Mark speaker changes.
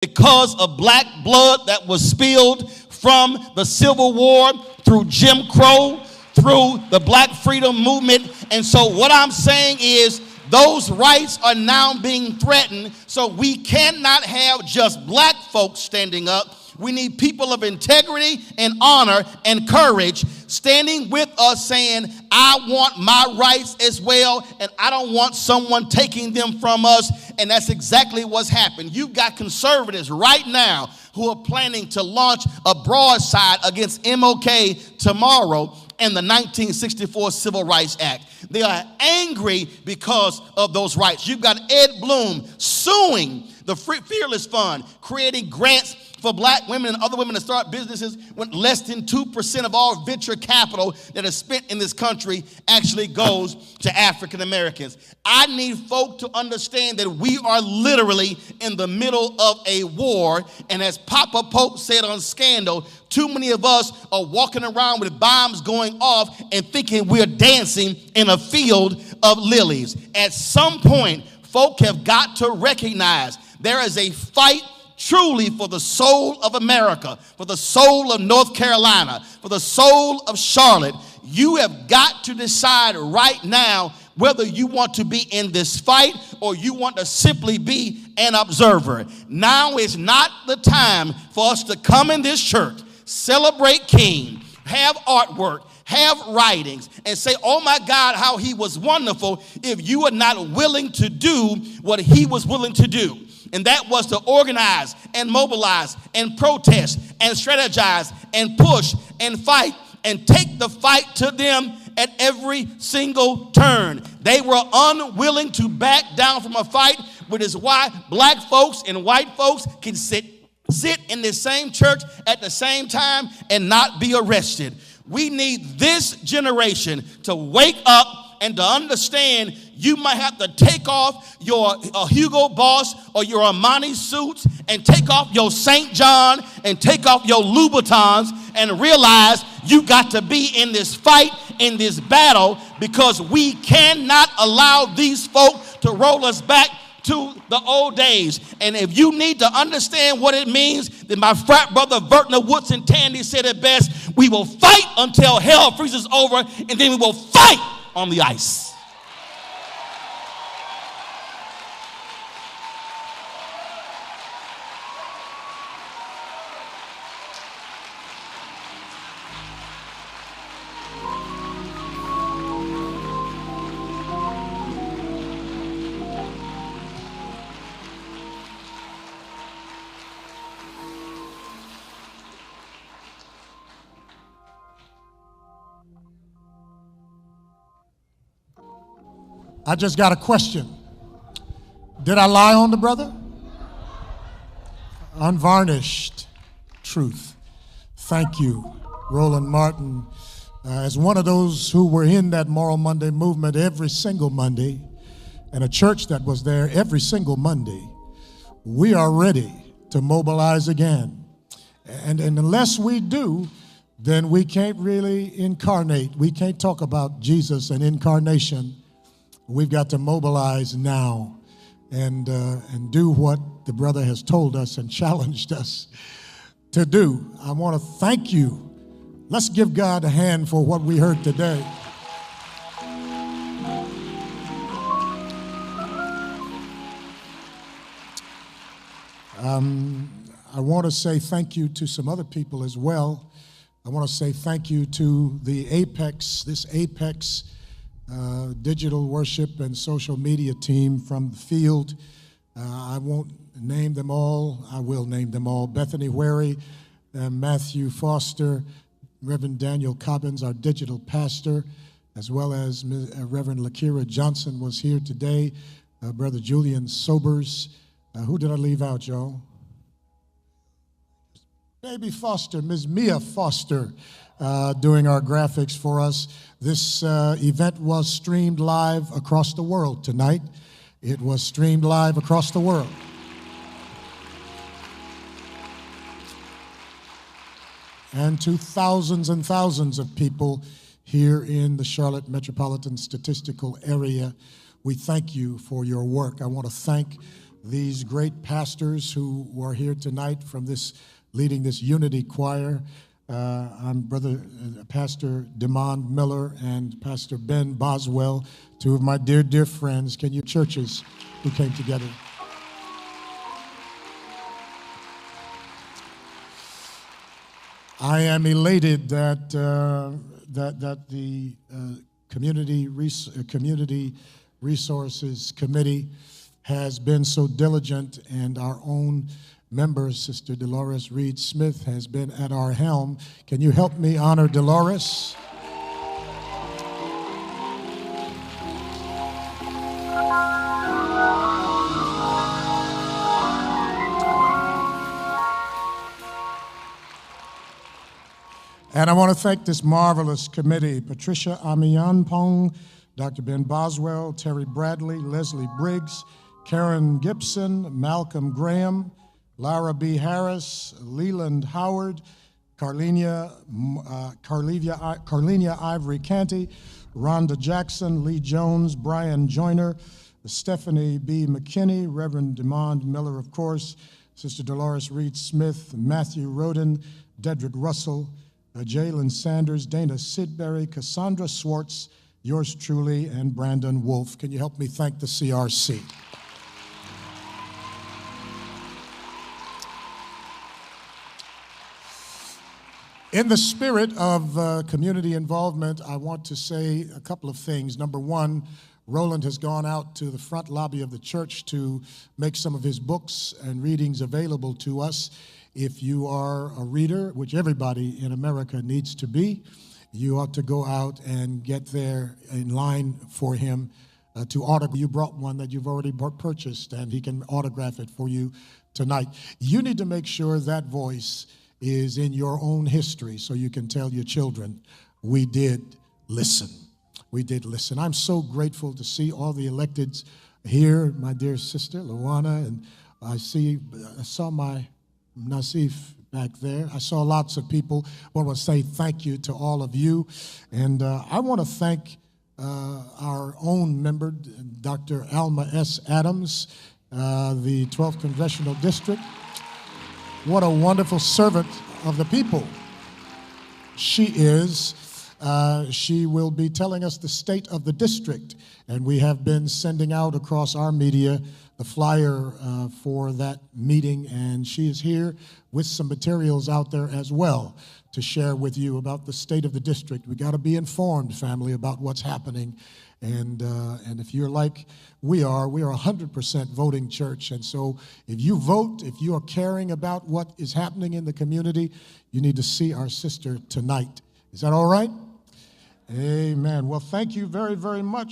Speaker 1: because of black blood that was spilled from the Civil War, through Jim Crow, through the Black Freedom Movement. And so what I'm saying is those rights are now being threatened. So we cannot have just black folks standing up. We need people of integrity and honor and courage standing with us saying, I want my rights as well, and I don't want someone taking them from us. And that's exactly what's happened. You've got conservatives right now who are planning to launch a broadside against MLK tomorrow and the 1964 Civil Rights Act. They are angry because of those rights. You've got Ed Bloom suing the Fearless Fund, creating grants for black women and other women to start businesses when less than 2% of all venture capital that is spent in this country actually goes to African Americans. I need folk to understand that we are literally in the middle of a war, and as Papa Pope said on Scandal, too many of us are walking around with bombs going off and thinking we're dancing in a field of lilies. At some point, folk have got to recognize there is a fight truly for the soul of America, for the soul of North Carolina, for the soul of Charlotte. You have got to decide right now whether you want to be in this fight or you want to simply be an observer. Now is not the time for us to come in this church, celebrate King, have artwork, have writings, and say, oh my God, how he was wonderful, if you are not willing to do what he was willing to do. And that was to organize and mobilize and protest and strategize and push and fight and take the fight to them at every single turn. They were unwilling to back down from a fight, which is why black folks and white folks can sit in the same church at the same time and not be arrested. We need this generation to wake up and to understand you might have to take off your Hugo Boss or your Armani suits and take off your St. John and take off your Louboutins and realize you got to be in this fight, in this battle, because we cannot allow these folk to roll us back to the old days. And if you need to understand what it means, then my frat brother Vertner Woodson Tandy said it best: we will fight until hell freezes over, and then we will fight on the ice.
Speaker 2: I just got a question. Did I lie on the brother? Unvarnished truth. Thank you, Roland Martin. As one of those who were in that Moral Monday movement every single Monday, and a church that was there every single Monday, we are ready to mobilize again. And unless we do, then we can't really incarnate. We can't talk about Jesus and incarnation. We've got to mobilize now and do what the brother has told us and challenged us to do. I want to thank you. Let's give God a hand for what we heard today. I want to say thank you to some other people as well. I want to say thank you to the Apex, digital worship and social media team from the field. I won't name them all. I will name them all. Bethany Wary, Matthew Foster, Reverend Daniel Cobbins, our digital pastor, as well as Reverend Lakira Johnson was here today. Brother Julian Sobers. Who did I leave out, y'all? Baby Foster, Ms. Mia Foster, doing our graphics for us. This event was streamed live across the world tonight. It was streamed live across the world. And to thousands and thousands of people here in the Charlotte Metropolitan Statistical Area, we thank you for your work. I want to thank these great pastors who are here tonight from leading this unity choir. I'm Pastor Demond Miller and Pastor Ben Boswell, two of my dear, dear friends. Can you churches who came together? I am elated that the Community Resources Committee has been so diligent, and our own member, Sister Dolores Reed Smith, has been at our helm. Can you help me honor Dolores? And I want to thank this marvelous committee: Patricia Amianpong, Dr. Ben Boswell, Terry Bradley, Leslie Briggs, Karen Gibson, Malcolm Graham, Lara B. Harris, Leland Howard, Carlinia Ivory Canty, Rhonda Jackson, Lee Jones, Brian Joyner, Stephanie B. McKinney, Reverend Demond Miller, of course, Sister Dolores Reed Smith, Matthew Roden, Dedrick Russell, Jalen Sanders, Dana Sidbury, Cassandra Swartz, yours truly, and Brandon Wolf. Can you help me thank the CRC? In the spirit of community involvement, I want to say a couple of things. Number one, Roland has gone out to the front lobby of the church to make some of his books and readings available to us. If you are a reader, which everybody in America needs to be, you ought to go out and get there in line for him to autograph. You brought one that you've already purchased, and he can autograph it for you tonight. You need to make sure that voice is in your own history so you can tell your children, we did listen. We did listen. I'm so grateful to see all the electeds here, my dear sister, Luana, and I saw my Nasif back there. I saw lots of people. I want to say thank you to all of you. And I want to thank our own member, Dr. Alma S. Adams, the 12th Congressional District. What a wonderful servant of the people she is. She will be telling us the state of the district, and we have been sending out across our media the flyer for that meeting, and she is here with some materials out there as well to share with you about the state of the district. We got to be informed, family, about what's happening, and if you're like we are 100% voting church, and so if you vote, if you are caring about what is happening in the community, you need to see our sister tonight. Is that all right? Amen. Well, thank you very, very much.